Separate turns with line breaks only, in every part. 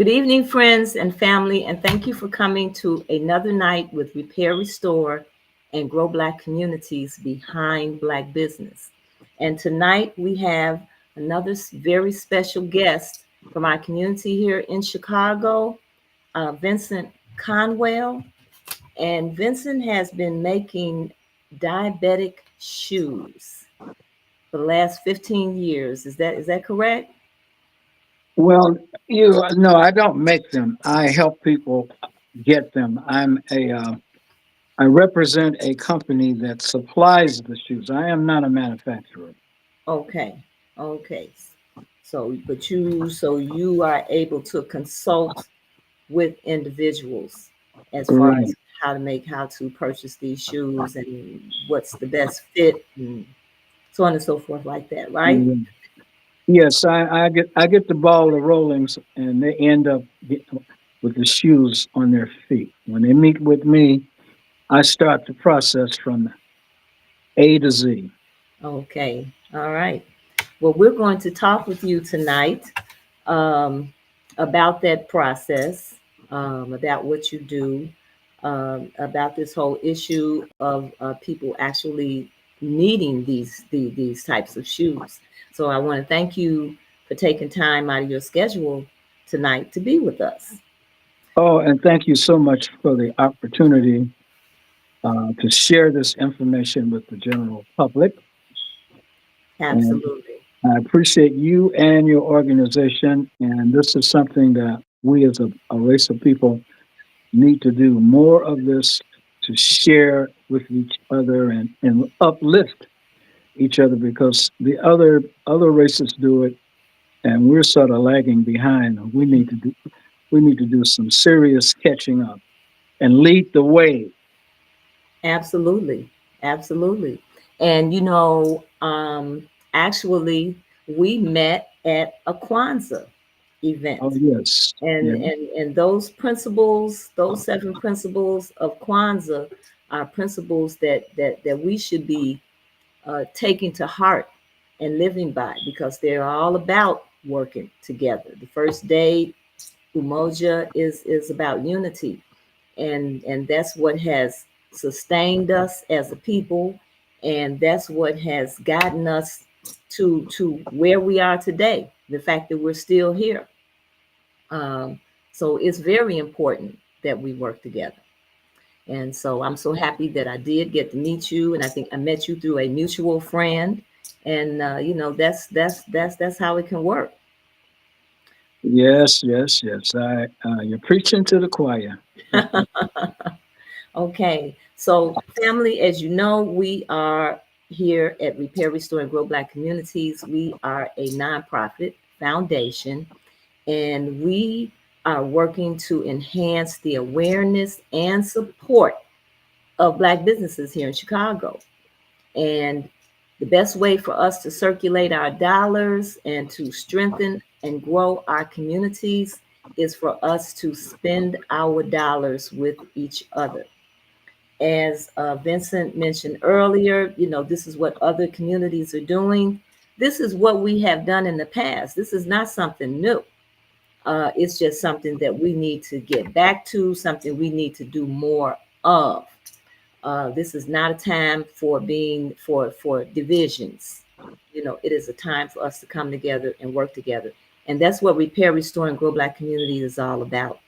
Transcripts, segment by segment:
Good evening, friends and family, and thank you for coming to another night with Repair, Restore, and Grow Black Communities Behind Black Business. And tonight we have another very special guest from our community here in Chicago, Vincent Conwell. And Vincent has been making diabetic shoes for the last 15 years. Is that correct?
Well, no, I don't make them. I help people get them. I represent a company that supplies the shoes. I am not a manufacturer.
Okay, okay. So you are able to consult with individuals as far
Right.
as how to purchase these shoes and what's the best fit and so on and so forth like that, right?
Mhm. Yes, I get the ball rolling, and they end up with the shoes on their feet. When they meet with me, I start the process from A to Z.
Okay, all right. Well, we're going to talk with you tonight um, about that process, about what you do, about this whole issue of people actually needing these types of shoes. So I want to thank you for taking time out of your schedule tonight to be with us.
Oh, and thank you so much for the opportunity to share this information with the general public. And
Absolutely.
I appreciate you and your organization. And this is something that we as a race of people need to do more of this to share with each other and uplift each other because the other races do it and we're sort of lagging behind. We need to do some serious catching up and lead the way.
Absolutely. Absolutely. And actually we met at a Kwanzaa
Oh
event.
yes.
And
Yeah.
and those principles, those seven principles of Kwanzaa are principles that we should be taking to heart and living by because they're all about working together. The first day, Umoja is about unity, and that's what has sustained us as a people, and that's what has gotten us to where we are today. The fact that we're still here. So it's very important that we work together. And so I'm so happy that I did get to meet you, and I think I met you through a mutual friend. And that's how it can work.
Yes, yes, yes. You're preaching to the choir.
Okay, so family, as you know, we are here at Repair, Restore, and Grow Black Communities. We are a nonprofit foundation, and we are working to enhance the awareness and support of Black businesses here in Chicago. And the best way for us to circulate our dollars and to strengthen and grow our communities is for us to spend our dollars with each other. As Vincent mentioned earlier, this is what other communities are doing. This is what we have done in the past. This is not something new. It's just something that we need to get back to, something we need to do more of. This is not a time for being for divisions. It is a time for us to come together and work together, and that's what Repair, Restore, and Grow Black Community is all about.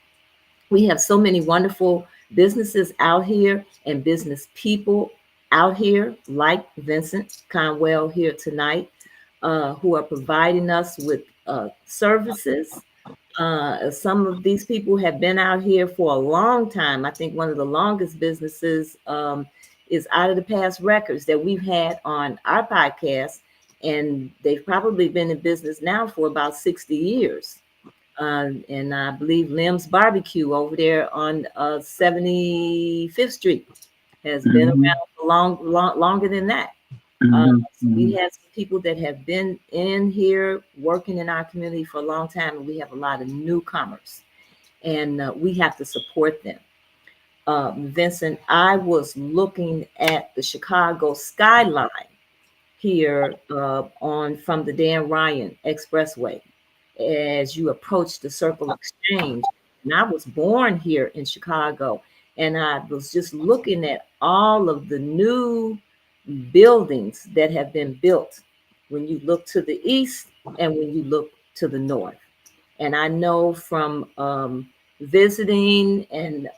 We have so many wonderful businesses out here and business people out here, like Vincent Conwell here tonight, who are providing us with services. Some of these people have been out here for a long time. I think one of the longest businesses is Out of the Past Records that we've had on our podcast, and they've probably been in business now for about 60 years. And I believe Lim's Barbecue over there on 75th Street has been
Mhm,
around for longer than that.
mhm,
So we
mhm.
have some people that have been in here working in our community for a long time, and we have a lot of newcomers, and we have to support them. Vincent, I was looking at the Chicago skyline here on from the Dan Ryan Expressway, as you approach the Circle Exchange. And I was born here in Chicago, and I was just looking at all of the new buildings that have been built when you look to the east and when you look to the north. And I know from visiting and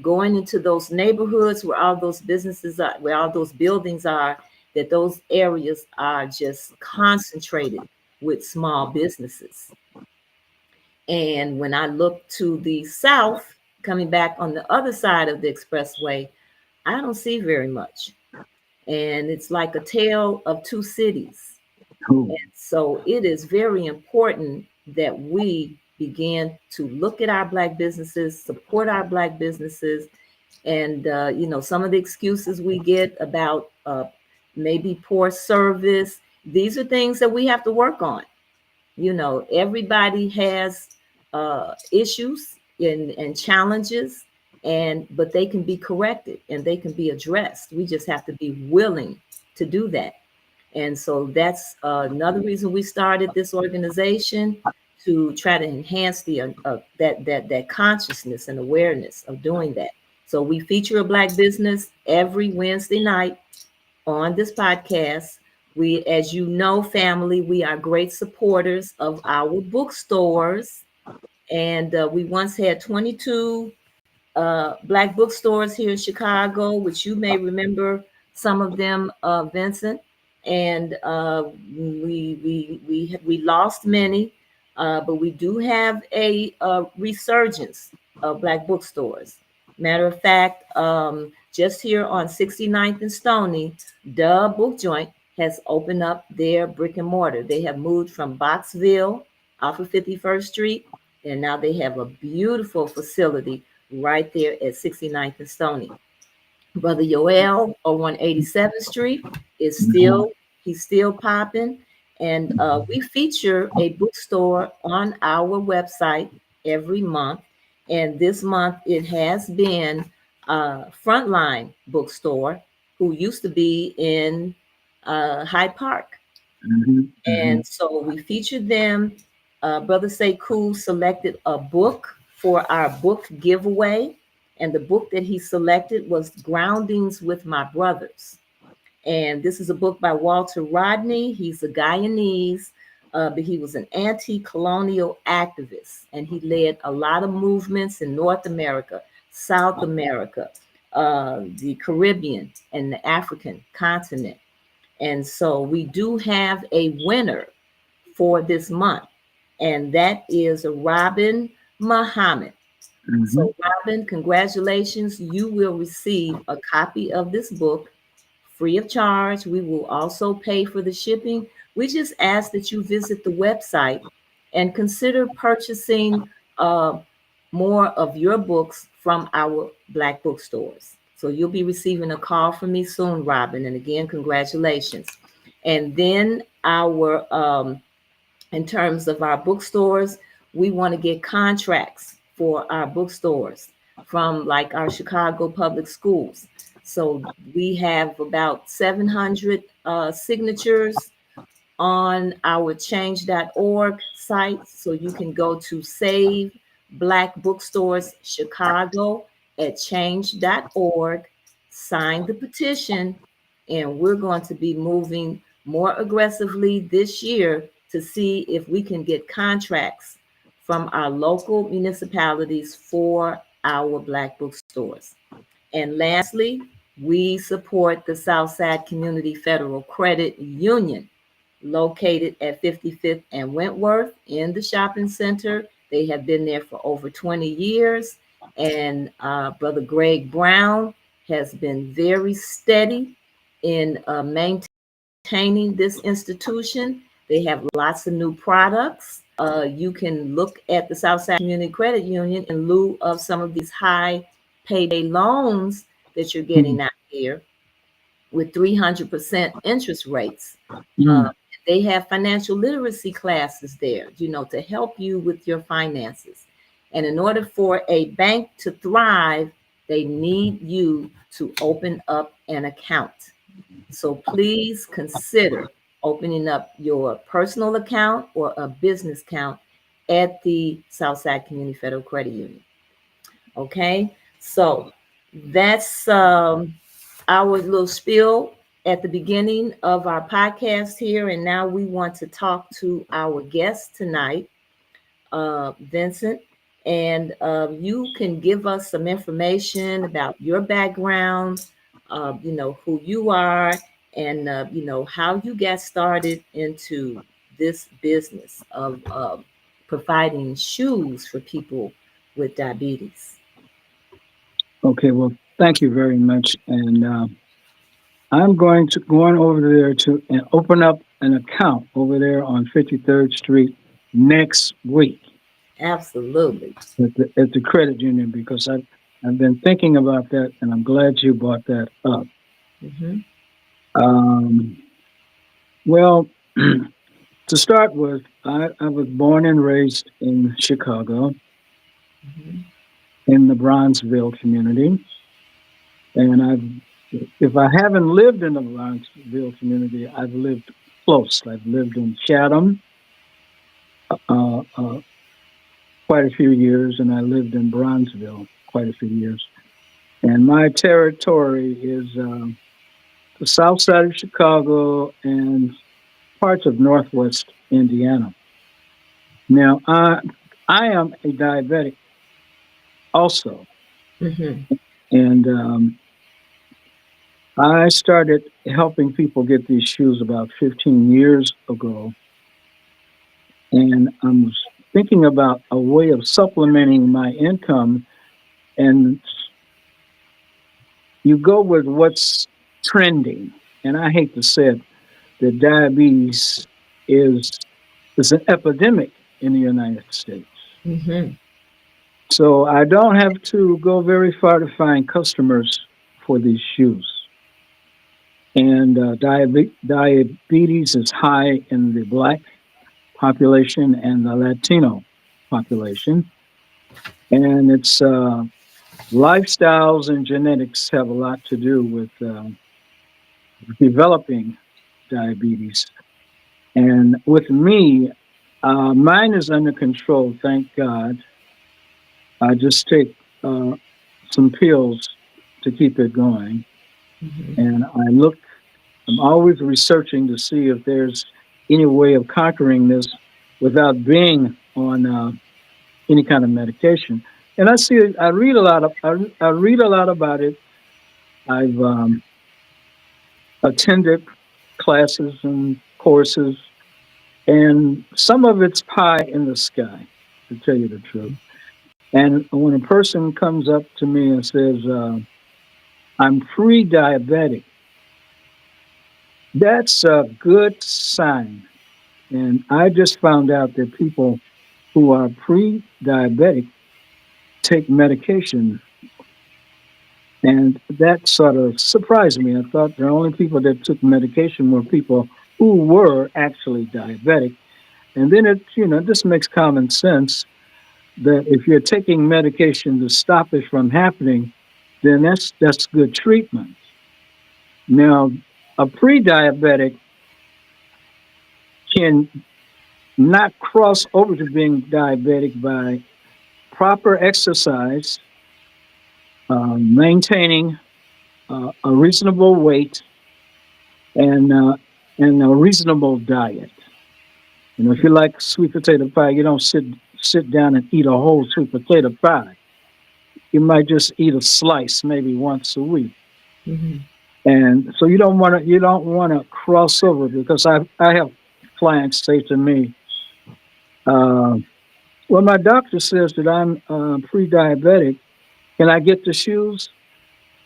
going into those neighborhoods where all those businesses are, where all those buildings are, that those areas are just concentrated with small businesses. And when I look to the south, coming back on the other side of the expressway, I don't see very much. And it's like a tale of two cities.
Oh,
And so it is very important that we begin to look at our Black businesses, support our Black businesses. And, some of the excuses we get about maybe poor service, these are things that we have to work on. Everybody has issues and challenges, but they can be corrected and they can be addressed. We just have to be willing to do that. And so that's another reason we started this organization, to try to enhance that consciousness and awareness of doing that. So we feature a Black business every Wednesday night on this podcast. We, as you know, family, we are great supporters of our bookstores. And we once had 22 Black bookstores here in Chicago, which you may remember some of them, Vincent. And we lost many, but we do have a resurgence of Black bookstores. Matter of fact, just here on 69th and Stony, the Book Joint has opened up their brick and mortar. They have moved from Boxville off of 51st Street, and now they have a beautiful facility right there at 69th and Stony. Brother Yoel over on 87th Street is
mhm,
he's still popping. And we feature a bookstore on our website every month. And this month it has been Frontline Bookstore, who used to be in Hyde Park.
mhm,
And
mhm,
so we featured them. Brother Sekou selected a book for our book giveaway. And the book that he selected was Groundings with My Brothers. And this is a book by Walter Rodney. He's a Guyanese, but he was an anti colonial activist. And he led a lot of movements in North America, South America, the Caribbean, and the African continent. And so we do have a winner for this month, and that is Robin Muhammad.
mhm,
So, Robin, congratulations. You will receive a copy of this book free of charge. We will also pay for the shipping. We just ask that you visit the website and consider purchasing more of your books from our Black bookstores. So you'll be receiving a call from me soon, Robin. And again, congratulations. And then in terms of our bookstores, we want to get contracts for our bookstores from like our Chicago public schools. So we have about 700 signatures on our change.org site. So you can go to Save Black Bookstores Chicago at change.org, sign the petition, and we're going to be moving more aggressively this year to see if we can get contracts from our local municipalities for our Black bookstores. And lastly, we support the Southside Community Federal Credit Union, located at 55th and Wentworth in the shopping center. They have been there for over 20 years. And Brother Greg Brown has been very steady in maintaining this institution. They have lots of new products. You can look at the Southside Community Credit Union in lieu of some of these high payday loans that you're getting
mhm,
out here with 300% interest rates. Uh,
mhm,
they have financial literacy classes there, to help you with your finances. And in order for a bank to thrive, they need you to open up an account. So please consider opening up your personal account or a business account at the Southside Community Federal Credit Union. Okay, so that's our little spiel at the beginning of our podcast here. And now we want to talk to our guest tonight, Vincent. And you can give us some information about your background, who you are, and, how you got started into this business of providing shoes for people with diabetes.
Okay, well, thank you very much. And I'm going over there to and open up an account over there on 53rd Street next week
Absolutely.
at the credit union because I've been thinking about that, and I'm glad you brought that up.
Hmm.
Um, well, to start with, I was born and raised in Chicago
Hmm.
in the Bronzeville community, and if I haven't lived in the Bronzeville community, I've lived close. I've lived in Chatham uh, quite a few years, and I lived in Bronzeville quite a few years. And my territory is the south side of Chicago and parts of northwest Indiana. Now, I am a diabetic also,
Hmm.
and I started helping people get these shoes about 15 years ago, and I was thinking about a way of supplementing my income, and you go with what's trending. And I hate to say it, that diabetes is is an epidemic in the United States.
Hmm.
So I don't have to go very far to find customers for these shoes. And diabetes is high in the black population and the Latino population. And it's lifestyles and genetics have a lot to do with developing diabetes. And with me, mine is under control, thank God. I just take some pills to keep it going.
Hmm.
And I'm always researching to see if there's any way of conquering this without being on any kind of medication. And I read a lot I read a lot about it. I've attended classes and courses, and some of it's pie in the sky, to tell you the truth. And when a person comes up to me and says, I'm pre diabetic, that's a good sign. And I just found out that people who are pre diabetic take medication. And that sort of surprised me. I thought the only people that took medication were people who were actually diabetic. And then this makes common sense that if you're taking medication to stop it from happening, then that's good treatment. Now, a pre-diabetic can not cross over to being diabetic by proper exercise, maintaining a reasonable weight, and a reasonable diet. If you like sweet potato pie, you don't sit down and eat a whole sweet potato pie. You might just eat a slice maybe once a week.
Hmm.
And so you don't want to cross over because I have clients say to me, uh, well, my doctor says that I'm pre-diabetic. Can I get the shoes?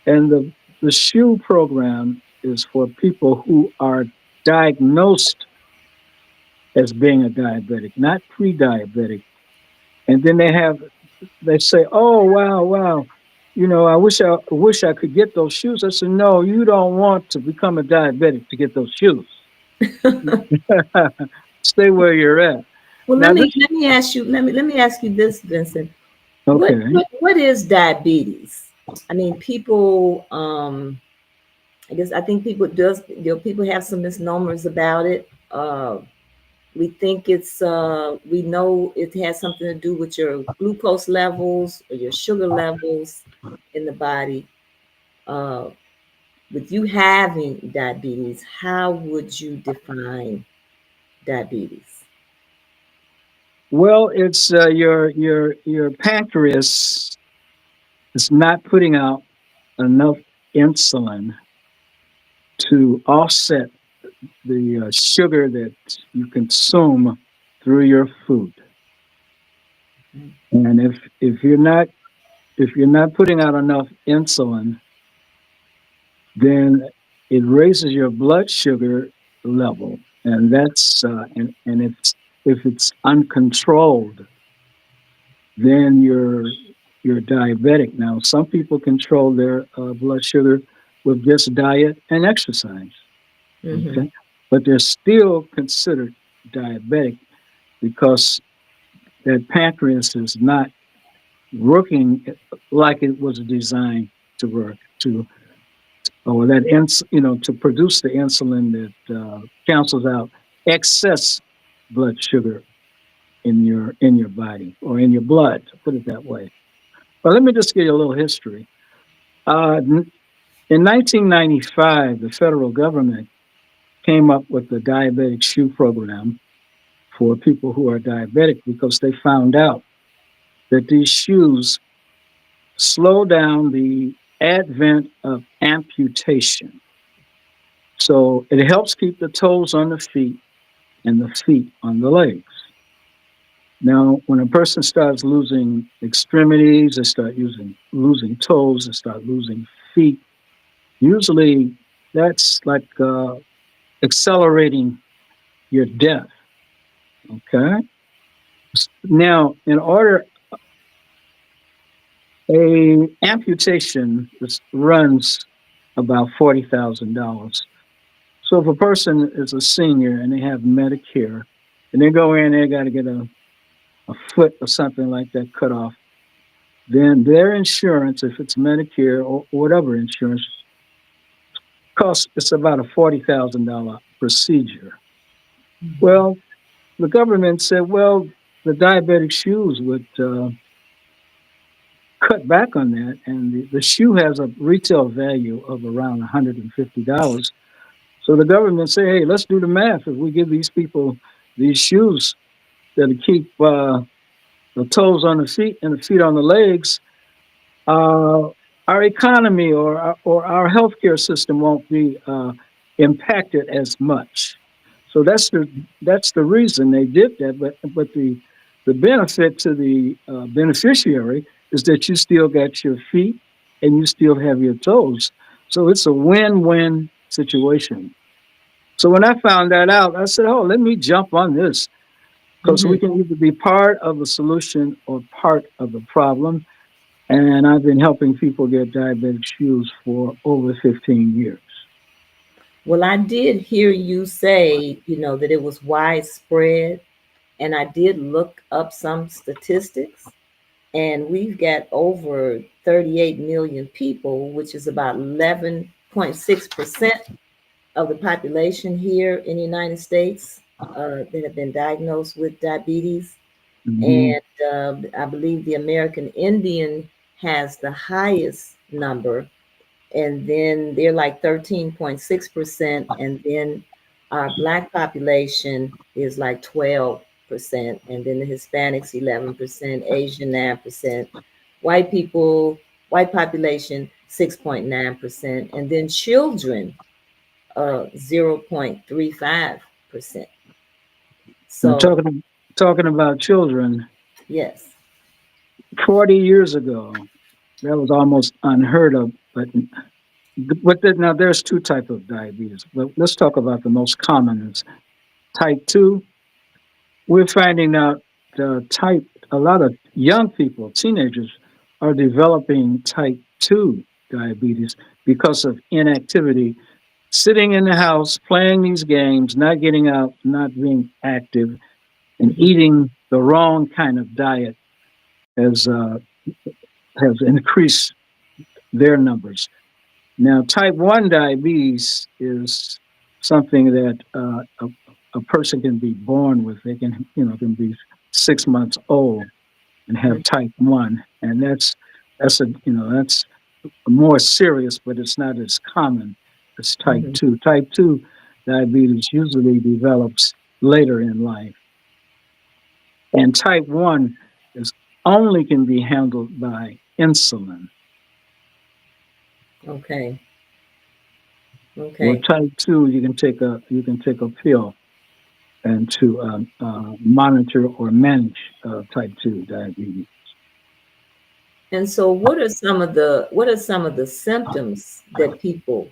And the shoe program is for people who are diagnosed as being a diabetic, not pre-diabetic. And then they say, "Oh, wow, wow, I wish I could get those shoes." I said, "No, you don't want to become a diabetic to get those shoes. Stay where you're at."
Well,
Now this,
let me ask you this, Vincent.
okay.
What is diabetes? I mean, people. I guess I think people have some misnomers about it. We think it's we know it has something to do with your glucose levels or your sugar levels in the body. Uh, with you having diabetes, how would you define diabetes?
Well, it's your pancreas is not putting out enough insulin to offset the sugar that you consume through your food. And if you're not putting out enough insulin, then it raises your blood sugar level, and it's if it's uncontrolled, then you're diabetic. Now, some people control their blood sugar with just diet and exercise.
Mm-hmm.
Okay, but they're still considered diabetic because that pancreas is not working like it was designed to work or to produce the insulin that cancels out excess blood sugar in your body or in your blood, to put it that way. But let me just give you a little history. In 1995, the federal government came up with the diabetic shoe program for people who are diabetic because they found out that these shoes slow down the advent of amputation. So it helps keep the toes on the feet and the feet on the legs. Now, when a person starts losing extremities, they start losing toes, they start losing feet. Usually, that's like accelerating your death. Okay. Now, in order a amputation runs about $40,000. So if a person is a senior and they have Medicare, and they go in, they got to get a foot or something like that cut off, then their insurance, if it's Medicare or whatever insurance, costs it's about a $40,000 procedure. Well, the government said, well, the diabetic shoes would cut back on that, and the shoe has a retail value of around $150. So the government said, hey, let's do the math. If we give these people these shoes that keep the toes on the feet and the feet on the legs, uh, our economy or our healthcare system won't be impacted as much. So that's the reason they did that. But the benefit to the beneficiary is that you still got your feet and you still have your toes. So it's a win-win situation. So when I found that out, I said, "Oh, let me jump on this because we
Mm-hmm.
can either be part of the solution or part of the problem." And I've been helping people get diabetic shoes for over 15 years.
Well, I did hear you say, that it was widespread, and I did look up some statistics, and we've got over 38 million people, which is about 11.6% of the population here in the United States that have been diagnosed with diabetes.
Hmm.
And I believe the American Indian has the highest number, and then they're like 13.6%, and then our black population is like 12%, and then the Hispanics 11%, Asian 9%, white people, white population 6.9%, and then children 0.35%.
Now,
So
talking about children,
yes.
40 years ago, that was almost unheard of. Now there's two types of diabetes. But let's talk about the most common is type 2. We're finding out a lot of young people, teenagers, are developing type 2 diabetes because of inactivity, sitting in the house, playing these games, not getting out, not being active, and
Hmm.
eating the wrong kind of diet has has increased their numbers. Now, type 1 diabetes is something that a a person can be born with. They can, can be 6 months old and have type 1. And that's more serious, but it's not as common as type
Mm-hmm.
2. Type 2 diabetes usually develops later in life. And type 1 is only can be handled by insulin.
Okay.
Well,
Okay.
type 2, you can take a pill and to monitor or manage type 2 diabetes.
And so what are some of the symptoms that people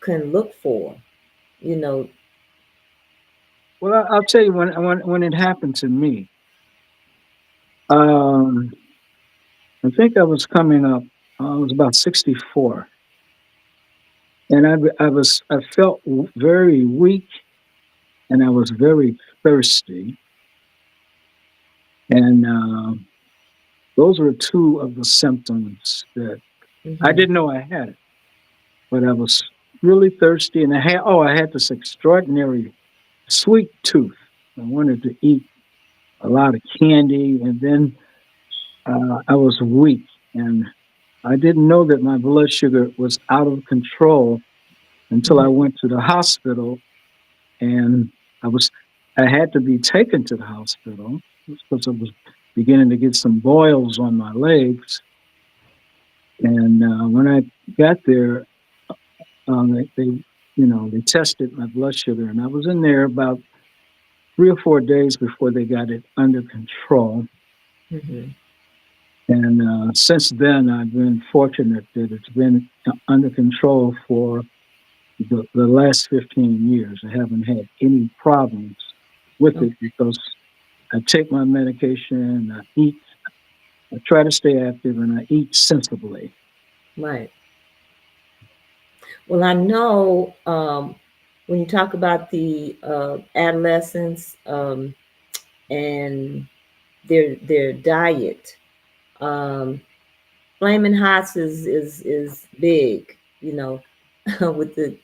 can look for? You know,
Well, I'll tell you when it happened to me. Um, I think I was coming up. I was about 64, and I felt very weak, and I was very thirsty, and those were two of the symptoms that I
mm-hmm,
didn't know I had it, but I was really thirsty, and I had this extraordinary sweet tooth. I wanted to eat a lot of candy, and then I was weak, and I didn't know that my blood sugar was out of control until I
mm-hmm,
went to the hospital, and I was I had to be taken to the hospital because I was beginning to get some boils on my legs. And when I got there, they tested my blood sugar, and I was in there about 3 or 4 days before they got it under control.
mm-hmm.
And since then, I've been fortunate that it's been under control for the last 15 years. I haven't had any problems with
Okay,
it because I take my medication, I eat, I try to stay active, and I eat sensibly.
right. Well, I know when you talk about the adolescents and their diet, um, flaming hots is big, with the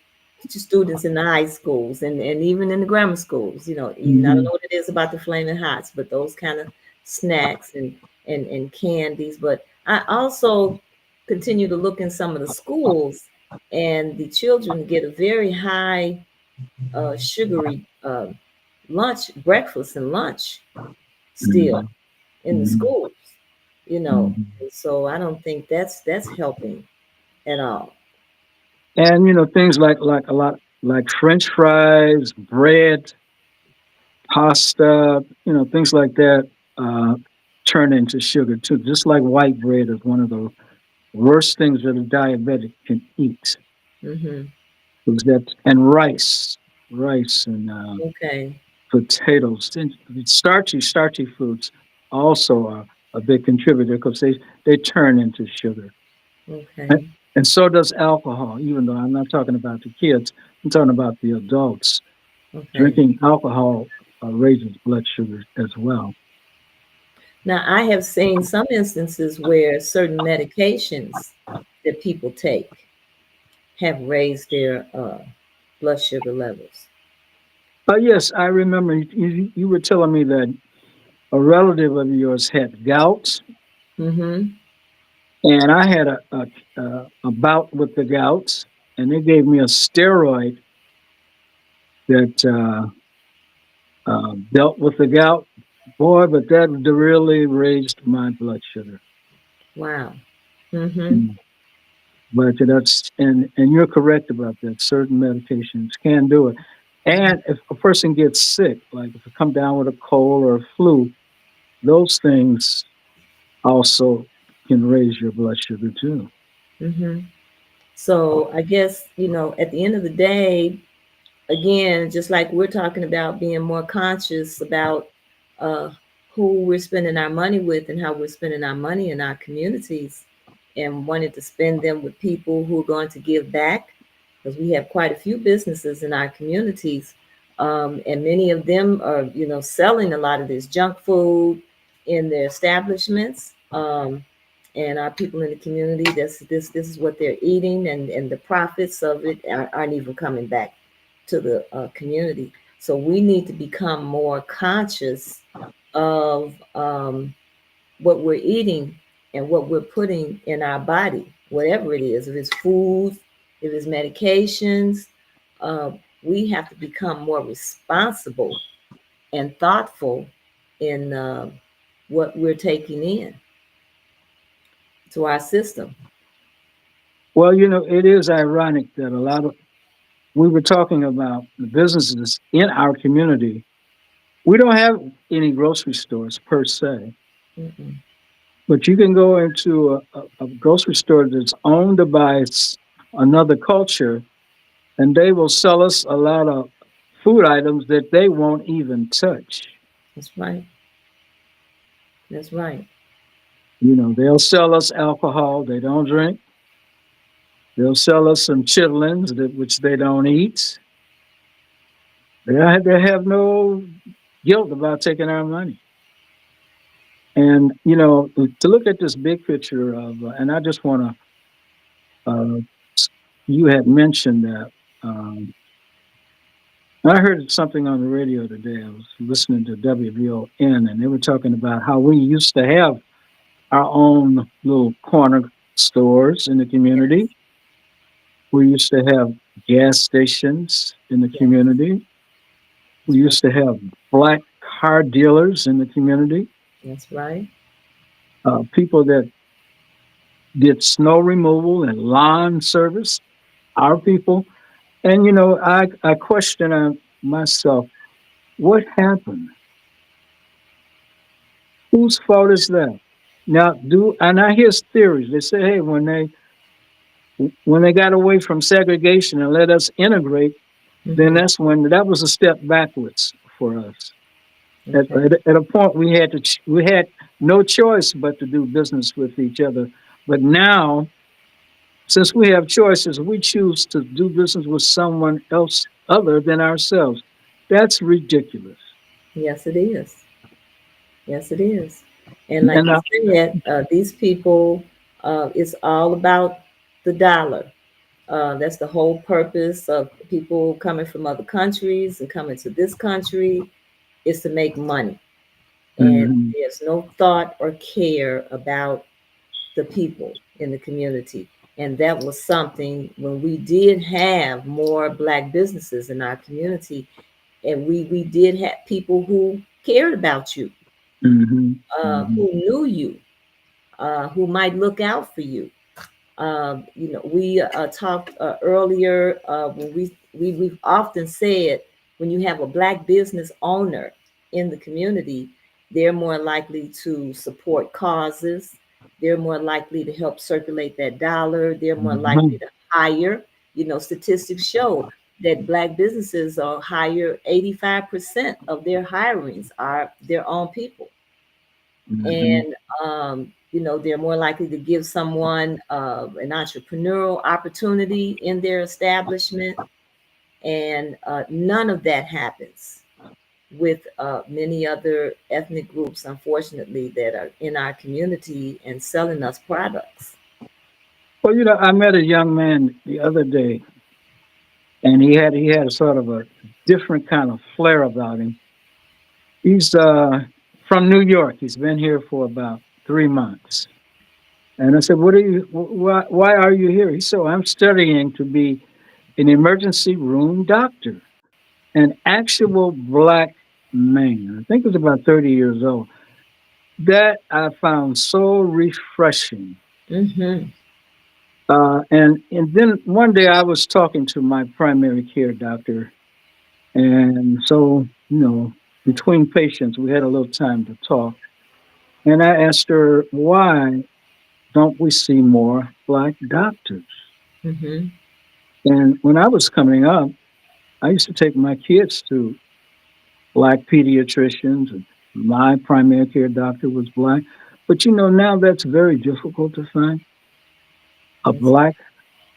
students in the high schools and even in the grammar schools. I don't
Hmm.
know what it is about the flaming hots, but those kind of snacks and candies. But I also continue to look in some of the schools, and the children get a very high sugary breakfast and lunch still
Hmm.
in the
Hmm.
schools.
Hmm.
And so I don't think that's helping at all.
And things like a lot like French fries, bread, pasta, things like that uh, turn into sugar too. Just like white bread is one of the worst things that a diabetic can eat.
Hmm.
Is that and rice and
Okay.
potatoes, and starchy foods also are a big contributor because they turn into sugar. And,
Okay.
and so does alcohol, even though I'm not talking about the kids, I'm talking about the adults.
Okay.
Drinking alcohol raises blood sugar as well.
Now, I have seen some instances where certain medications that people take have raised their blood sugar levels.
Yes, I remember you were telling me that a relative of yours had gout,
Mm-hmm.
and I had a bout with the gout, and they gave me a steroid that dealt with the gout. Boy, but that really raised my blood sugar.
Wow. Mm-hmm.
Mm. But and you're correct about that. Certain medications can do it. And if a person gets sick, like if you come down with a cold or a flu, those things also can raise your blood sugar too.
Mm-hmm. So I guess, at the end of the day, again, just like we're talking about being more conscious about uh, who we're spending our money with and how we're spending our money in our communities, and wanting to spend them with people who are going to give back, because we have quite a few businesses in our communities, and many of them are, selling a lot of this junk food in their establishments. And our people in the community, this is what they're eating, and the profits of it aren't even coming back to the community. So we need to become more conscious of what we're eating and what we're putting in our body, whatever it is, if it's food, if it's medications. Uh, we have to become more responsible and thoughtful in what we're taking in to our system.
Well, it is ironic that a lot of we were talking about the businesses in our community. We don't have any grocery stores per se,
Mm-mm.
but you can go into a grocery store that's owned by another culture, and they will sell us a lot of food items that they won't even touch.
That's right. That's right.
They'll sell us alcohol they don't drink. They'll sell us some chitlins which they don't eat. They have no guilt about taking our money. And to look at this big picture of, and I just want to, uh, you had mentioned that. I heard something on the radio today. I was listening to WVON, and they were talking about how we used to have our own little corner stores in the community.
Yes.
We used to have gas stations in the
Yes.
community. We
That's right.
used to have black car dealers in the community,
That's right.
people that did snow removal and lawn service, our people. And, I question myself, what happened? Whose fault is that? Now, and I hear theories. They say, hey, when they got away from segregation and let us integrate, then
Mm-hmm.
that's when that was a step backwards for us. At,
Okay.
at, at a point, we had no choice but to do business with each other. But now, since we have choices, we choose to do business with someone else other than ourselves. That's ridiculous.
Yes, it is. Yes, it is. And like
And
you said, these people, it's all about the dollar. That's the whole purpose of people coming from other countries and coming to this country is to make money. And
mhm,
there's no thought or care about the people in the community. And that was something when we did have more black businesses in our community, and we did have people who cared about you,
mhm, mhm,
who knew you, who might look out for you. We talked earlier when we've often said when you have a black business owner in the community, they're more likely to support causes. They're more likely to help circulate that dollar. They're more likely
mhm,
to hire. Statistics show that black businesses are hire 85% of their hirings are their own people,
mhm.
and they're more likely to give someone an entrepreneurial opportunity in their establishment, and none of that happens with many other ethnic groups, unfortunately, that are in our community and selling us products.
Well, I met a young man the other day, and he had a sort of a different kind of flair about him. He's from New York. He's been here for about 3 months. And I said, "What are you? Why are you here?" He said, "Well, I'm studying to be an emergency room doctor." An actual black man. I think he was about 30 years old. That I found so refreshing.
Mm-hmm.
And then one day I was talking to my primary care doctor, and so between patients we had a little time to talk, and I asked her, why don't we see more black doctors?
Mm-hmm.
And when I was coming up, I used to take my kids to black pediatricians, and my primary care doctor was black. But now that's very difficult to find a
Yes.
black,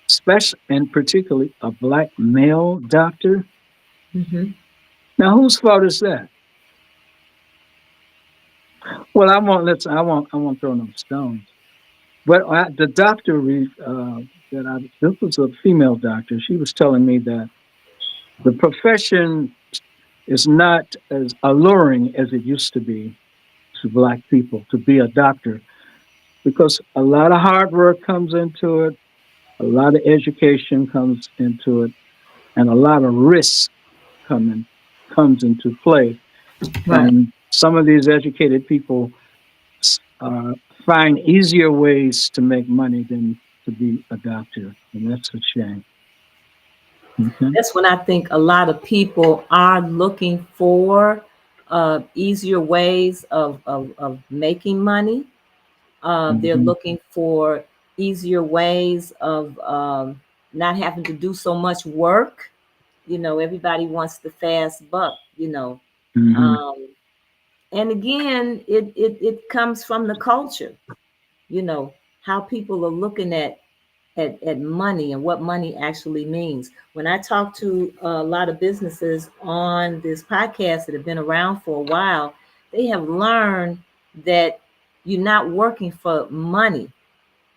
special and particularly a black male doctor.
Mm-hmm.
Now, whose fault is that? Well, I won't throw no stones. But the doctor this was a female doctor. She was telling me that the profession It's not as alluring as it used to be to Black people to be a doctor because a lot of hard work comes into it, a lot of education comes into it, and a lot of risk coming comes into play.
Right.
And some of these educated people uh, find easier ways to make money than to be a doctor, and that's a shame. Okay.
That's when I think a lot of people are looking for easier ways of making money. They're
Hmm.
looking for easier ways of not having to do so much work. Everybody wants the fast buck,
Hmm.
Um, and again, it comes from the culture, you know, how people are looking at money and what money actually means. When I talk to a lot of businesses on this podcast that have been around for a while, they have learned that you're not working for money.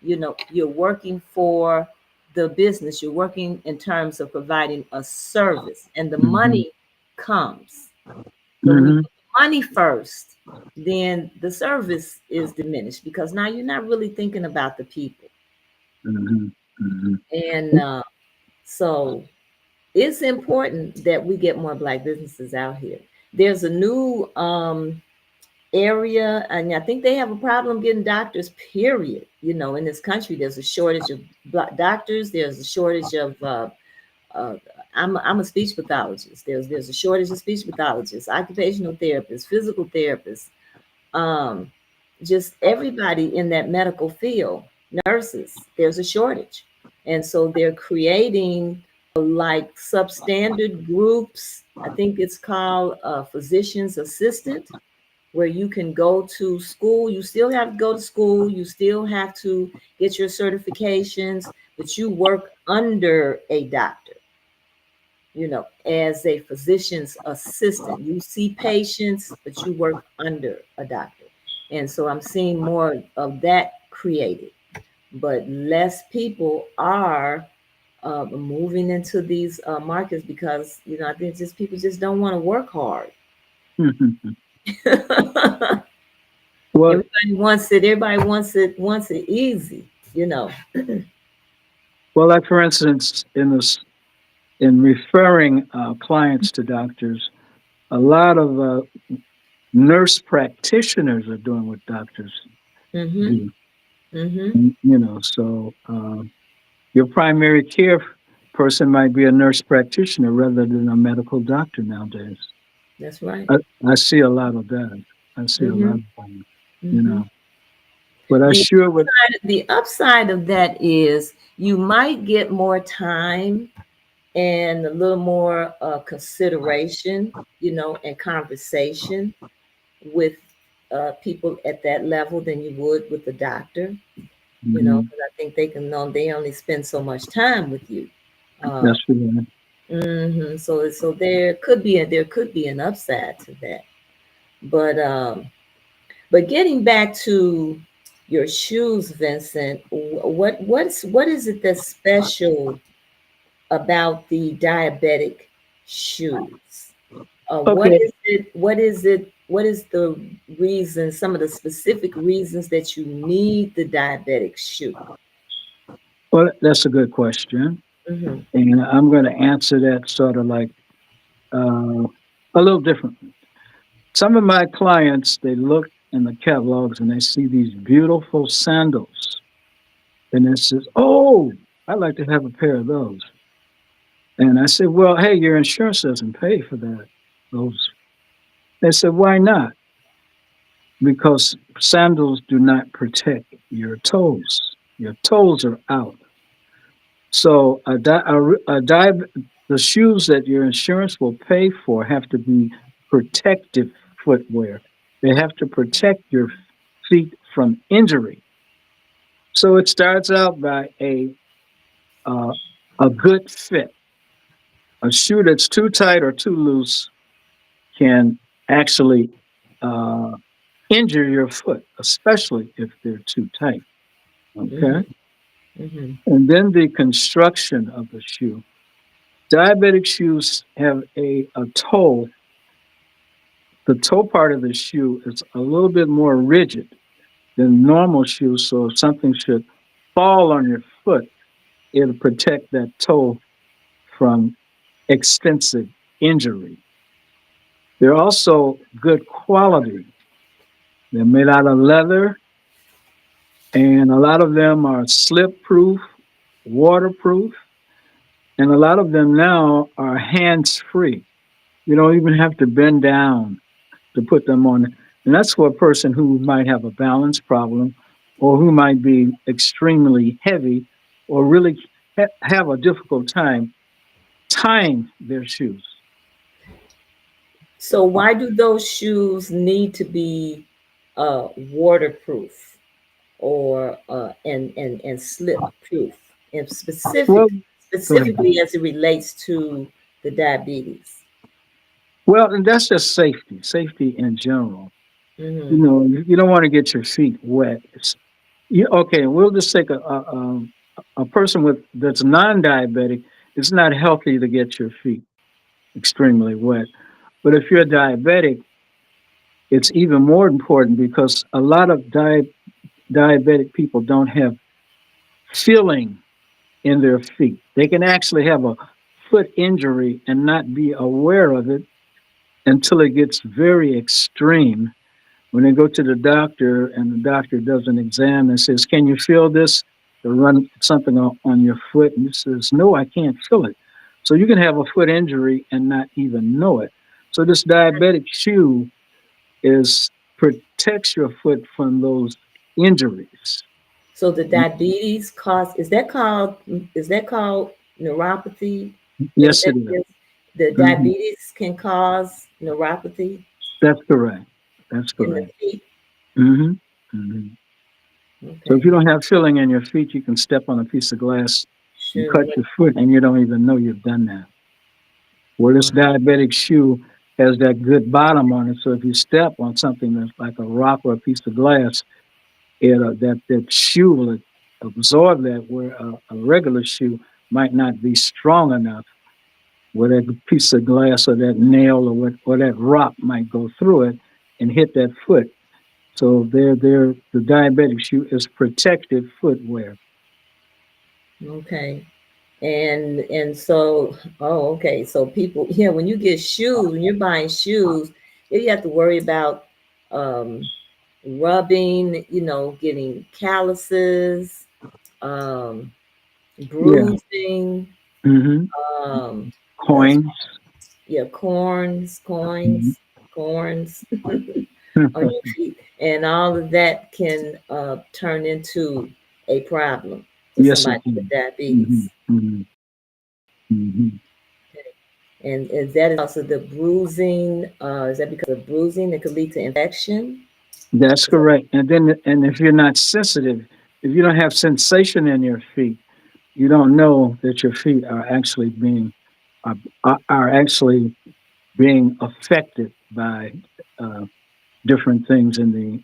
You're working for the business. You're working in terms of providing a service, and the
Hmm.
money comes. But when you
Hmm.
put the money first, then the service is diminished because now you're not really thinking about the people.
Hmm. Hmm.
And so it's important that we get more Black businesses out here. There's a new area, and I think they have a problem getting doctors, period. In this country, there's a shortage of Black doctors, there's a shortage of. Uh, I'm a speech pathologist. There's a shortage of speech pathologists, occupational therapists, physical therapists, um, just everybody in that medical field, nurses, there's a shortage. And so they're creating like substandard groups. I think it's called a physician's assistant, where you can go to school. You still have to go to school, you still have to get your certifications, but you work under a doctor, as a physician's assistant. You see patients, but you work under a doctor. And so I'm seeing more of that created, but less people are moving into these markets because, I think just people just don't want to work hard.
Well,
Everybody wants it easy,
well, like for instance, in referring clients to doctors, a lot of nurse practitioners are doing what doctors
Mm-hmm.
do.
Mm-hmm.
So your primary care person might be a nurse practitioner rather than a medical doctor nowadays.
That's right.
I, I see a lot of that. I see a lot
Mm-hmm.
of that, you
Mm-hmm.
know. But I
The
sure would.
the upside of that is you might get more time and a little more consideration, and conversation with people at that level than you would with the doctor,
Mhm.
because I think they can know they only spend so much time with you. Uh,
That's right.
so there could be an upside to that, but getting back to your shoes, Vincent, what is it that's special about the diabetic shoes? What
Okay.
is it? What is it? What is the reason? Some of the specific reasons that you need the diabetic shoe.
Well, that's a good question,
Mm-hmm.
and I'm going to answer that sort of like a little differently. Some of my clients, they look in the catalogs and they see these beautiful sandals, and it says, "Oh, I'd like to have a pair of those." And I said, "Well, hey, your insurance doesn't pay for that." Those. They said, "Why not?" Because sandals do not protect your toes. Your toes are out. So the shoes that your insurance will pay for have to be protective footwear. They have to protect your feet from injury. So it starts out by uh, a good fit. A shoe that's too tight or too loose can actually uh, injure your foot, especially if they're too tight. Okay.
Mm-hmm. Mm-hmm.
And then the construction of the shoe. Diabetic shoes have a toe. The toe part of the shoe is a little bit more rigid than normal shoes. So if something should fall on your foot, it'll protect that toe from extensive injury. They're also good quality. They're made out of leather, and a lot of them are slip proof, waterproof, and a lot of them now are hands free. You don't even have to bend down to put them on. And that's for a person who might have a balance problem or who might be extremely heavy or really have a difficult time tying their shoes.
So why do those shoes need to be waterproof or and slip proof, and
Well, go ahead.
specifically as it relates to the diabetes?
Well, and that's just safety, safety in general. You
Mm-hmm.
know, you don't want to get your feet wet. Okay, we'll just take a person with that's non-diabetic. It's not healthy to get your feet extremely wet. But if you're diabetic, it's even more important because a lot of diabetic people don't have feeling in their feet. They can actually have a foot injury and not be aware of it until it gets very extreme. When they go to the doctor and the doctor does an exam and says, "Can you feel this?" They run something on your foot, and you says, "No, I can't feel it." So you can have a foot injury and not even know it. So this diabetic shoe is protects your foot from those injuries.
So the diabetes cause is that called neuropathy? Is
Yes,
that
it is.
the
Hmm.
diabetes can cause neuropathy
That's correct. That's
in the
correct.
feet?
Hmm. Hmm. So if you
Okay,
don't have feeling in your feet, you can step on a piece of glass and cut
sure.
your foot, and you don't even know you've done that. Where this
Wow.
diabetic shoe has that good bottom on it, so if you step on something that's like a rock or a piece of glass, that shoe will absorb that. Where a regular shoe might not be strong enough, where that piece of glass or that nail or that rock might go through it and hit that foot. So the diabetic shoe is protective footwear.
Okay. And so, oh, okay. So people, yeah, when you get shoes, when you're buying shoes, you have to worry about um rubbing, getting calluses, um,
Yeah.
bruising,
Hmm.
um, uh,
Coins.
yeah,
Mhm.
corns on your feet, and all of that can turn into a problem for
Yes, it
somebody with
can. Hmm.
diabetes.
Hmm. Hmm.
And is that also the bruising? Is that because of bruising that could lead to infection?
That's
Is that,
correct. And if you're not sensitive, if you don't have sensation in your feet, you don't know that your feet are, are actually being affected by uh, different things in the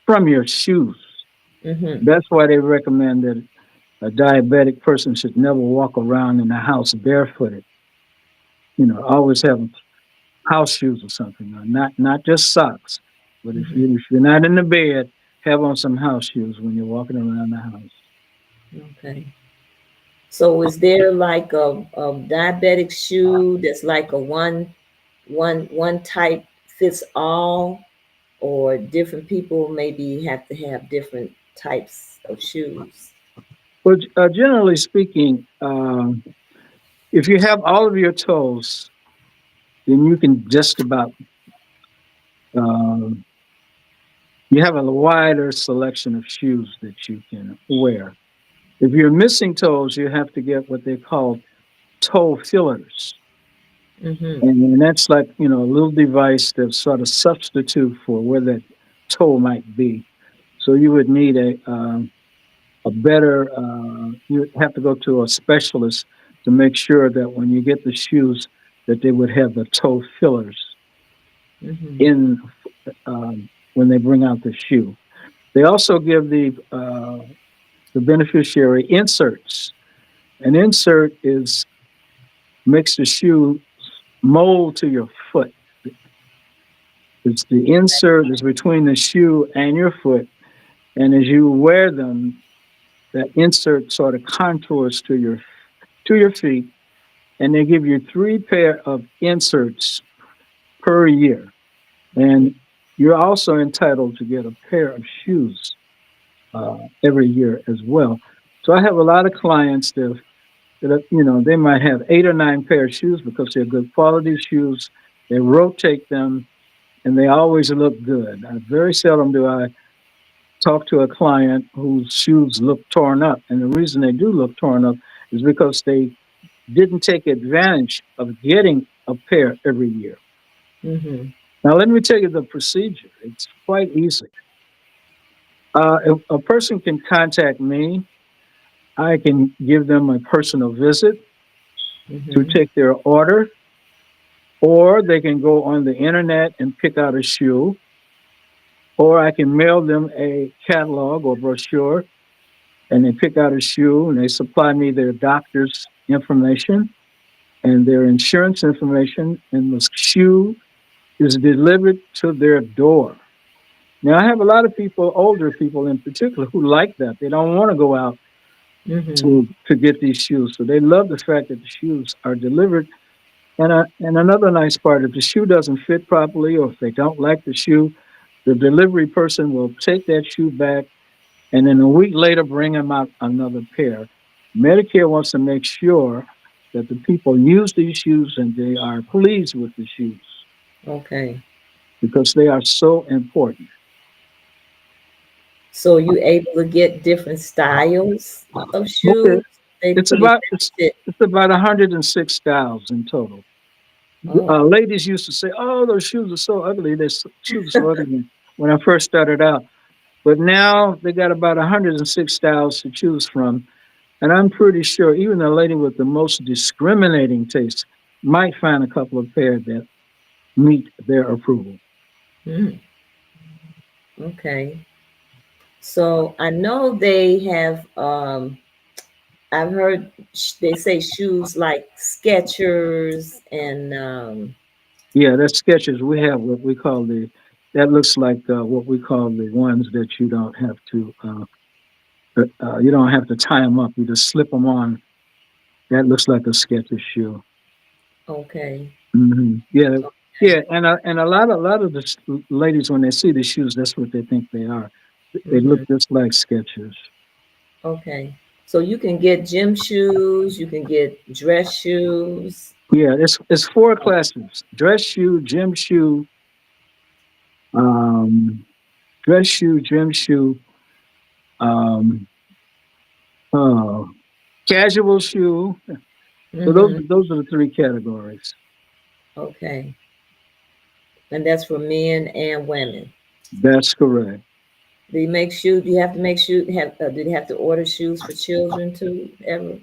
from your shoes.
mm-hmm,
That's why they recommend that a diabetic person should never walk around in the house barefooted. You know, always have house shoes or something, or not just socks. But
mm-hmm.
if you're not in the bed, have on some house shoes when you're walking around the house.
Okay. So is there like a diabetic shoe that's like a one type fits all, or different people maybe have to have different types of shoes?
But generally speaking, if you have all of your toes, then you can just about um, you have a wider selection of shoes that you can wear. If you're missing toes, you have to get what they call toe fillers.
Mm-hmm.
And that's like, a little device that sort of substitute for where that toe might be. So you would need a better, you have to go to a specialist to make sure that when you get the shoes, that they would have the toe fillers
Mm-hmm.
in when they bring out the shoe. They also give the beneficiary inserts. An insert makes the shoe mold to your foot. It's the insert is between the shoe and your foot, and as you wear them, that insert sort of contours to your feet, and they give you three pair of inserts per year, and you're also entitled to get a pair of shoes every year as well. So I have a lot of clients that they might have 8 or 9 pair of shoes because they're good quality shoes. They rotate them, and they always look good. Very seldom do I talk to a client whose shoes look torn up, and the reason they do look torn up is because they didn't take advantage of getting a pair every year.
Mm-hmm.
Now, let me tell you the procedure. It's quite easy. If a person can contact me, I can give them a personal visit to
Mm-hmm.
take their order, or they can go on the internet and pick out a shoe, or I can mail them a catalog or brochure and they pick out a shoe and they supply me their doctor's information and their insurance information, and the shoe is delivered to their door. Now, I have a lot of people, older people in particular, who like that. They don't want to go out
Mm-hmm.
to get these shoes. So they love the fact that the shoes are delivered. And another nice part, if the shoe doesn't fit properly or if they don't like the shoe, the delivery person will take that shoe back and then a week later bring them out another pair. Medicare wants to make sure that the people use these shoes and they are pleased with the shoes
Okay.
because they are so important.
So you able to get different styles of
Okay,
shoes? They
it's
pretty
about
much fit.
it's about 106 styles in total.
Oh.
Ladies used to say, "Oh, those shoes are so ugly." Shoes are so ugly when I first started out, but now they got about 106 styles to choose from. And I'm pretty sure even a lady with the most discriminating taste might find a couple of pairs that meet their approval.
Mm, okay. So I know they have I've heard they say shoes like Skechers and
Yeah, that's sketches. We have what we call that looks like what we call the ones that you don't have to tie them up. You just slip them on. That looks like a Skechers shoe.
okay.
Yeah,
Okay.
yeah, and a lot of the ladies when they see the shoes, that's what they think they are. They look
Mm-hmm.
just like Skechers.
Okay. So you can get gym shoes, you can get dress shoes.
Yeah, it's four classes: dress shoe, gym shoe, um, dress shoe, gym shoe, um, uh, casual shoe. So
Mm-hmm.
those are the three categories.
Okay. And that's for men and women.
That's correct.
Do you make shoes? Do you have to make shoes? Do you have to order shoes for children too? Ever?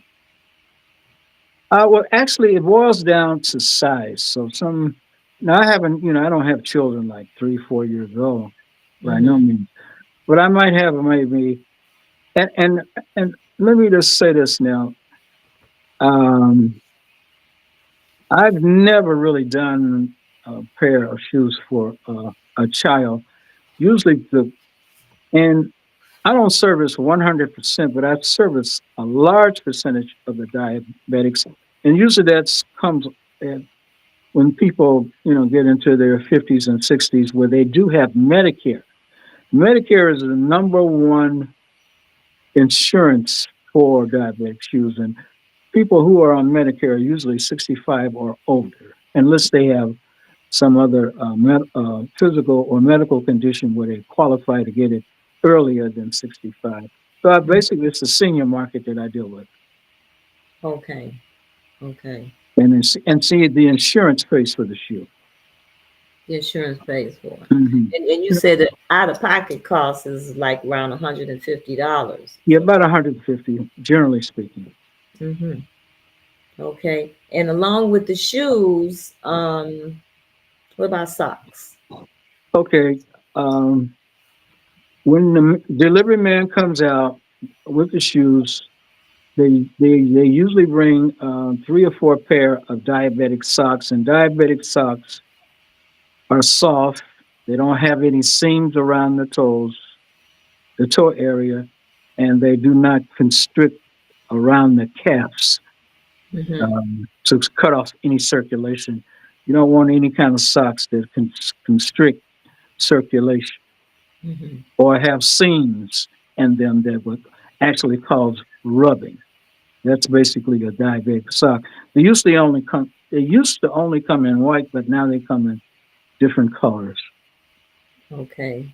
Well, actually, it boils down to size. So now I haven't, I don't have children like 3, 4 years old by no
Mm-hmm.
means, but I might have maybe, and and and let me just say this now. Um, I've never really done a pair of shoes for a child. Usually, and I don't service 100%, but I service a large percentage of the diabetics, and usually that's comes at, when people get into their 50s and 60s, where they do have Medicare. Medicare is the number one insurance for diabetic shoes, and people who are on Medicare are usually 65 or older, unless they have some other physical or medical condition where they qualify to get it earlier than 65. So basically, it's the senior market that I deal with,
Okay. Okay.
and see the insurance pays for the shoe.
The insurance pays for it.
Hmm.
And you said that out of pocket cost is like around $150.
Yeah, about 150, generally speaking.
Mm-hmm. Okay. And along with the shoes, what about socks?
Okay, um, when the delivery man comes out with the shoes, they usually bring 3 or 4 pair of diabetic socks, and diabetic socks are soft. They don't have any seams around the toes, the toe area, and they do not constrict around the calves
Mm-hmm.
to cut off any circulation. You don't want any kind of socks that can constrict circulation
Mm-hmm.
or have seams in them that would actually cause rubbing. That's basically a diabetic sock. They used to only come in white, but now they come in different colors.
Okay.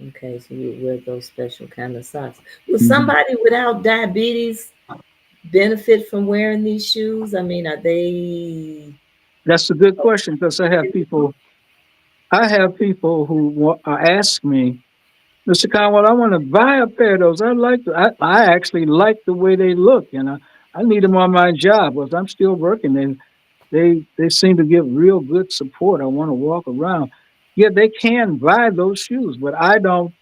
Okay. So you wear those special kind of socks. Will
Mhm.
somebody without diabetes benefit from wearing these shoes? I mean, are they?
That's a good question because I have people who ask me, Mr. Conwell, I want to buy a pair of those. I actually like the way they look, and I need them on my job because I'm still working. And they seem to give real good support. I want to walk around. Yeah, they can buy those shoes, but I don't.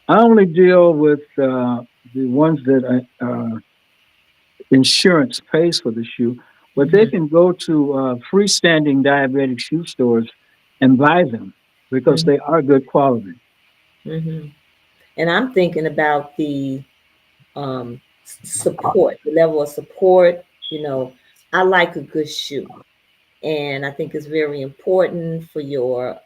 I only deal with the ones that insurance pays for the shoe. But they
Mm-hmm.
can go to freestanding diabetic shoe stores and buy them because they are good quality.
Mm-hmm. And I'm thinking about the support, the level of support. You know, I like a good shoe, and I think it's very important for your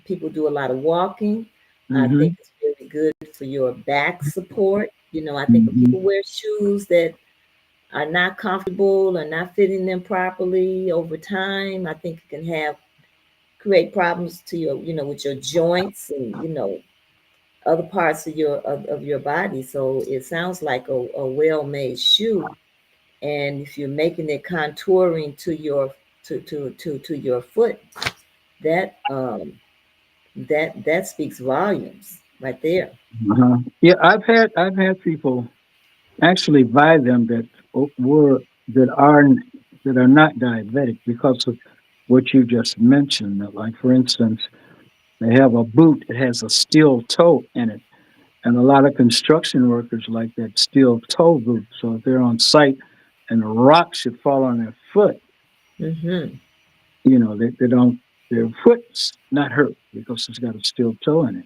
people do a lot of walking. I think
Hmm.
it's very good for your back support. You know, I think when
Hmm.
people wear shoes that are not comfortable or not fitting them properly over time, I think it can have create problems to your, you know, with your joints and other parts of your body. So it sounds like a well-made shoe, and if you're making it contouring to your to your foot, that that speaks volumes right there.
Uh-huh. Yeah, I've had people actually buy them were that are that are not diabetic because of what you just mentioned. Like for instance, they have a boot that has a steel toe in it, and a lot of construction workers like that steel toe boot. So if they're on site and a rock should fall on their foot,
Mm-hmm.
they don't their foot's not hurt because it's got a steel toe in it.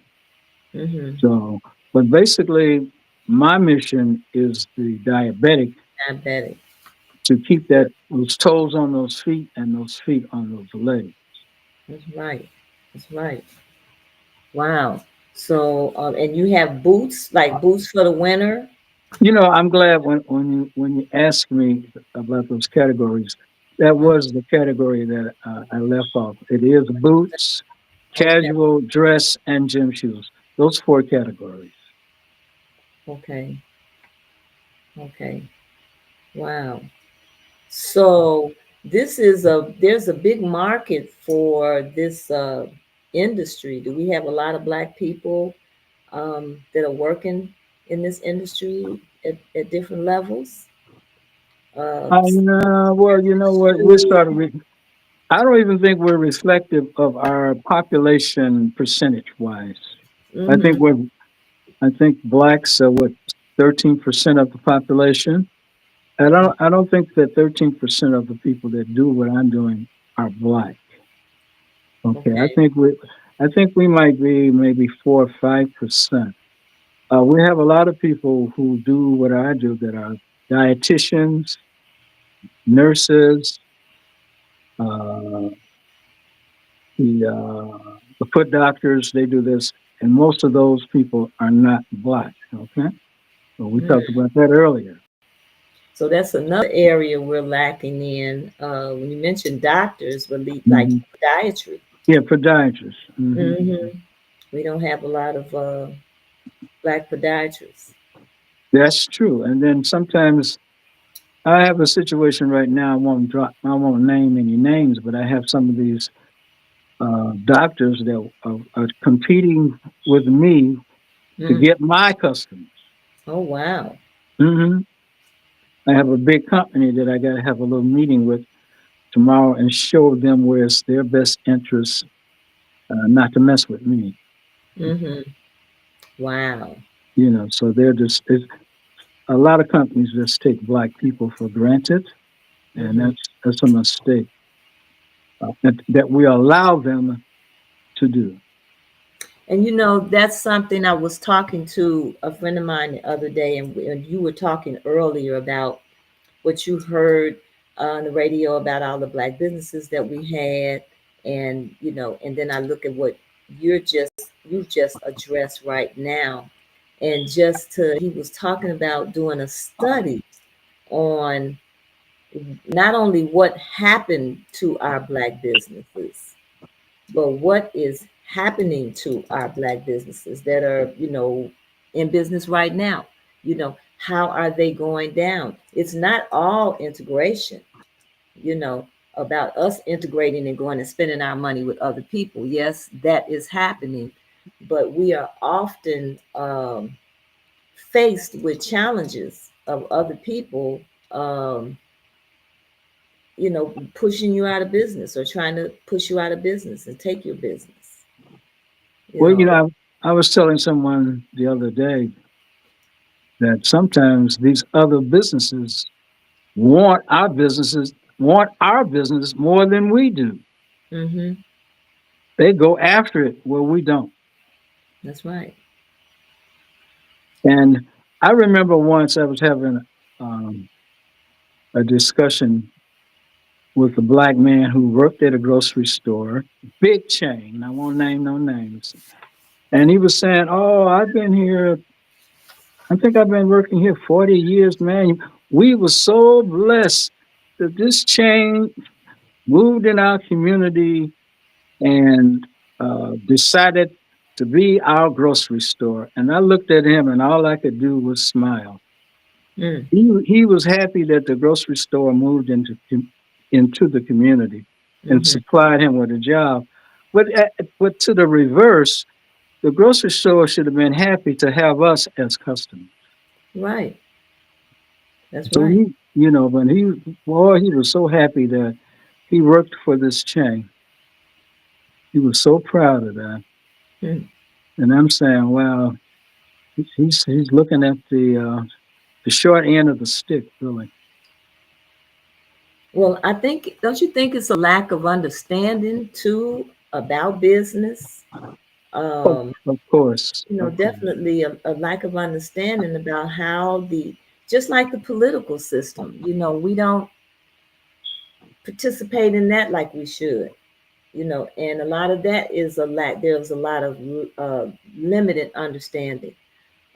Mm-hmm.
So, but basically, my mission is the diabetic
Diabetic.
to keep that those toes on those feet and those feet on those legs.
That's right. That's right. Wow. So and you have boots, like boots for the winter.
I'm glad when you asked me about those categories, that
Uh,
was the category that I left off. It is boots,
okay.
casual dress, and gym shoes. Those four categories.
Okay. Okay. Wow. So this is there's a big market for this industry. Do we have a lot of black people that are working in this industry at different levels? Uh,
Well, you know what? I don't even think we're reflective of our population percentage wise. I think
mm-hmm,
we're I think blacks are what 13% of the population. I don't think that 13% of the people that do what I'm doing are black. Okay, I
okay.
think we might be maybe 4 or 5%. We have a lot of people who do what I do that are dietitians, nurses, uh, the foot doctors. They do this, and most of those people are not black. Okay, so we
Mm.
talked about that earlier.
So that's another area we're lacking in. When you mentioned doctors, but like
Hmm.
podiatry,
Yeah, podiatrists. Hmm.
mm-hmm. We don't have a lot of black podiatrists.
That's true. And then sometimes I have a situation right now. I won't name any names, but I have some of these doctors that are competing with me to
Mm.
get my customers.
Oh wow.
Hmm. I have a big company that I got to have a little meeting with tomorrow and show them where it's their best interest not to mess with me.
Mm-hmm. Wow.
So a lot of companies just take black people for granted, and
Mm-hmm.
that's a mistake. That we allow them to do.
And you know, that's something I was talking to a friend of mine the other day, and you were talking earlier about what you heard on the radio about all the black businesses that we had, and you know, and then I look at what you're just you've just addressed right now, and just to he was talking about doing a study on not only what happened to our black businesses, but what is happening to our black businesses that are, you know, in business right now. You know, how are they going down? It's not all integration, you know, about us integrating and going and spending our money with other people. Yes, that is happening, but we are often faced with challenges of other people, um, you know, pushing you out of business or trying to push you out of business and take your business, you
Well,
know.
I was telling someone the other day that sometimes these other businesses want our business more than we do.
Mm-hmm.
They go after it where we don't.
That's right.
And I remember once I was having um, a discussion with a black man who worked at a grocery store, big chain. I won't name no names. And he was saying, "Oh, I've been here. I think I've been working here 40 years, man. We were so blessed that this chain moved in our community and decided to be our grocery store." And I looked at him, and all I could do was smile.
Mm.
He was happy that the grocery store moved into the community and
Mm-hmm.
supplied him with a job. But to the reverse, the grocery store should have been happy to have us as customers.
Right. That's
So
right.
when he was so happy that he worked for this chain. He was so proud of that.
Mm.
And I'm saying, wow, he's looking at the short end of the stick, really.
Well, I think, don't you think it's a lack of understanding too about business?
Of,
Um,
of course,
you know,
of course.
definitely a lack of understanding about how just like the political system, you know, we don't participate in that like we should, you know, and a lot of that is there's a lot of limited understanding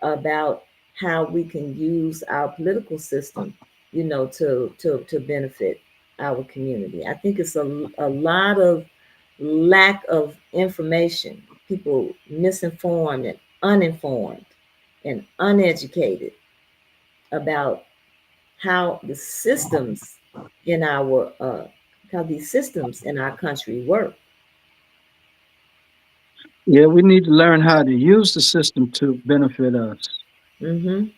about how we can use our political system, you know, to benefit our community. I think it's a lot of lack of information, people misinformed and uninformed and uneducated about how the systems in our how these systems in our country work.
Yeah, we need to learn how to use the system to benefit us.
Mm-hmm.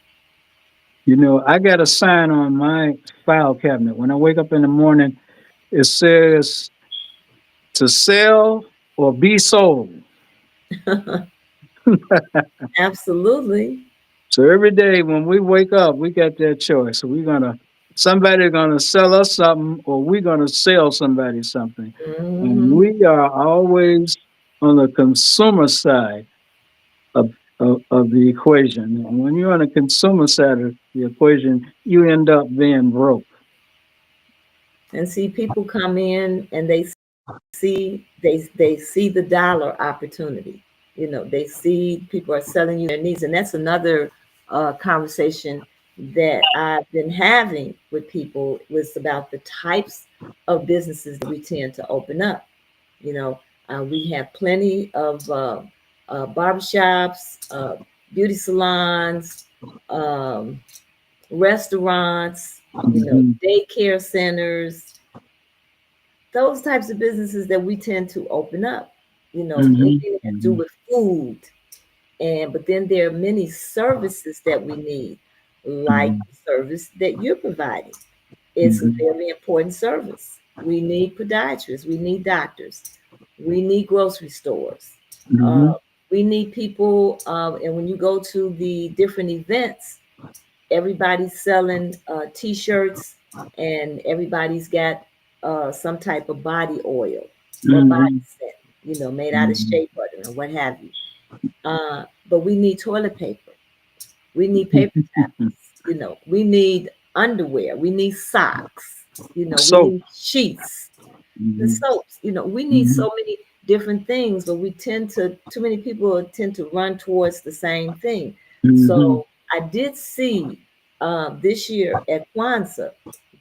I got a sign on my file cabinet. When I wake up in the morning, it says to sell or be sold.
Absolutely.
So every day when we wake up, we got that choice. So somebody's gonna sell us something, or we're gonna sell somebody something. And
Mm-hmm.
we are always on the consumer side of the equation. And when you're on the consumer side of the equation, you end up being broke.
And see, people come in and they see the dollar opportunity. You know, they see people are selling you their needs, and that's another conversation that I've been having with people was about the types of businesses that we tend to open up. You know, we have plenty of barbershops, beauty salons, um, restaurants, you know,
Hmm.
daycare centers, those types of businesses that we tend to open up, you know,
Hmm.
anything that do
Hmm.
with food. And but then there are many services that we need, like
Hmm.
the service that you're providing. It's a
Hmm.
very important service. We need podiatrists, we need doctors, we need grocery stores. Uh,
Hmm.
we need people, and when you go to the different events, everybody's selling t-shirts and everybody's got some type of body oil or body
Hmm.
scent. made out of
Mhm.
shea butter and what have you. But we need toilet paper. We need paper towels. We need underwear. We need socks. We
Soap.
need sheets, the
Mhm.
soaps. We need
Mhm.
so many different things, but too many people tend to run towards the same thing.
Mhm.
So I did see this year at Kwanzaa,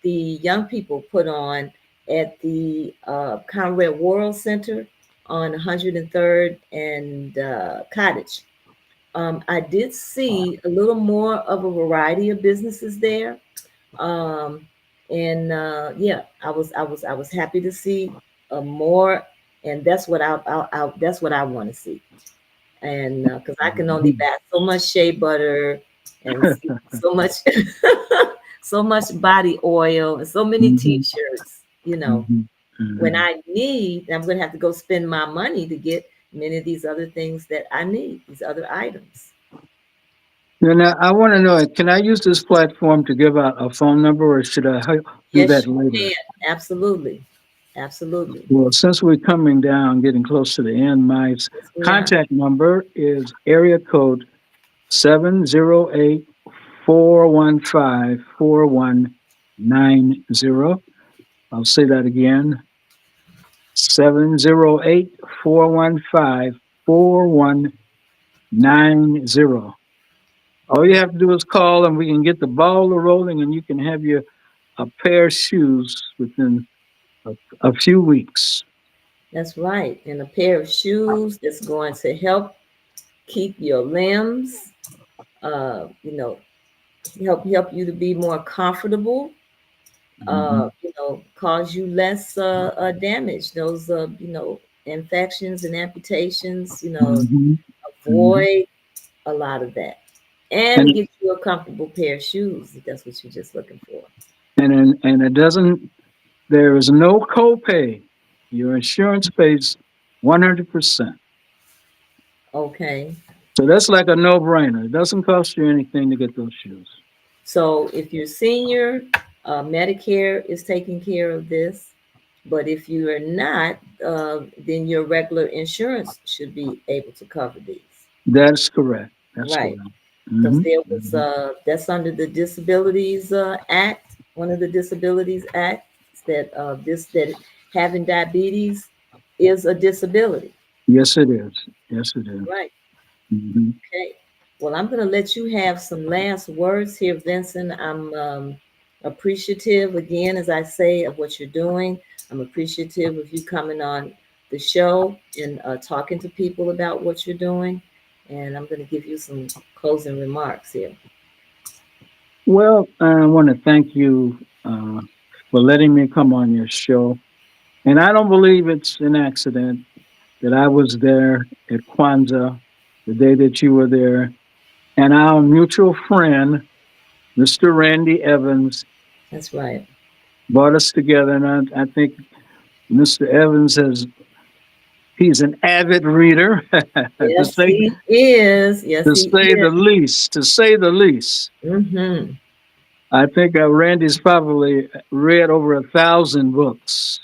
the young people put on at the Conrad World Center on 103rd and Cottage. I did see a little more of a variety of businesses there. Um, and yeah, I was happy to see more, and that's what that's what I want to see. And because I can only
Mhm.
buy so much shea butter and so much so much body oil and so many
Mhm.
t-shirts,
Mhm.
when
Mhm.
I need, I'm going to have to go spend my money to get many of these other things that I need, these other items.
And I want to know, can I use this platform to give out a phone number, or should I do
Yes,
that
you
later?
can. Absolutely. Absolutely.
Well, since we're coming down, getting close to the end, my
Yes, we are.
contact number is area code 708-415-4190. I'll say that again, 708-415-4190. All you
Okay.
have to do is call and we can get the ball rolling and you can have your a pair of shoes within a few weeks.
That's right. And a pair of shoes that's going to help keep your limbs, you know, help you to be more comfortable,
Hmm.
cause you less damage. Those infections and amputations,
Hmm. Hmm.
avoid a lot of that. And
And
get you a comfortable pair of shoes if that's what you're just looking for.
and it doesn't. There is no copay. Your insurance pays 100%.
Okay.
So that's like a no-brainer. It doesn't cost you anything to get those shoes.
So if you're senior, Medicare is taking care of this. But if you are not, then your regular insurance should be able to cover these.
That's correct. That's
Right.
correct.
Because
Hmm.
there was,
Hmm.
that's under the Disabilities Act, one of the Disabilities Acts that having diabetes is a disability.
Yes, it is. Yes, it is.
Right.
Hmm.
Okay. Well, I'm going to let you have some last words here, Vincent. I'm appreciative, again, as I say, of what you're doing. I'm appreciative of you coming on the show and talking to people about what you're doing. And I'm going to give you some closing remarks here.
Well, I want to thank you for letting me come on your show. And I don't believe it's an accident that I was there at Kwanzaa the day that you were there. And our mutual friend, Mr. Randy Evans,
That's right.
brought us together. And I think Mr. Evans he's an avid reader,
Yes, he is. Yes,
to
he
say the
is.
least, to say the least.
Mm-hmm.
I think Randy's probably read over 1,000 books.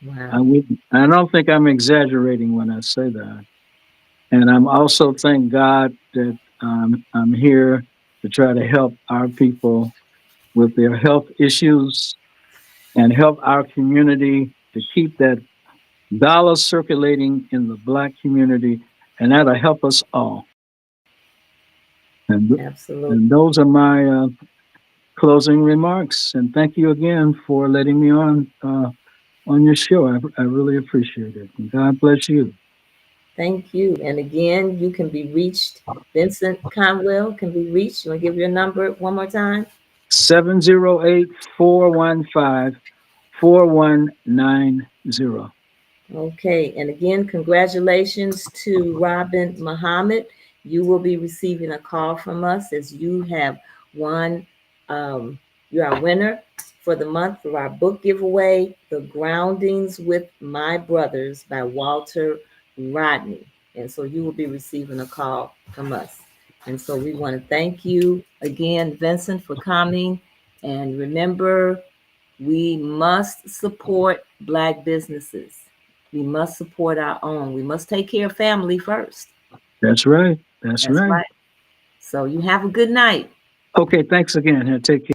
Wow.
I don't think I'm exaggerating when I say that. And I'm also thank God that I'm here to try to help our people with their health issues and help our community to keep that dollar circulating in the Black community, and that'll help us all. And,
Absolutely.
and those are my closing remarks. And thank you again for letting me on your show. I really appreciate it. And God bless you.
Thank you. And again, you can be reached. Vincent Conwell can be reached. You want to give your number one more time?
708-415-4190.
Okay. And again, congratulations to Robin Muhammad. You will be receiving a call from us as you have won. Um, you're our winner for the month for our book giveaway, The Groundings with My Brothers by Walter Rodney. And so you will be receiving a call from us. And so we want to thank you again, Vincent, for coming. And remember, we must support Black businesses. We must support our own. We must take care of family first.
That's right. That's
That's
right.
right. So you have a good night.
Okay, thanks again. And take care.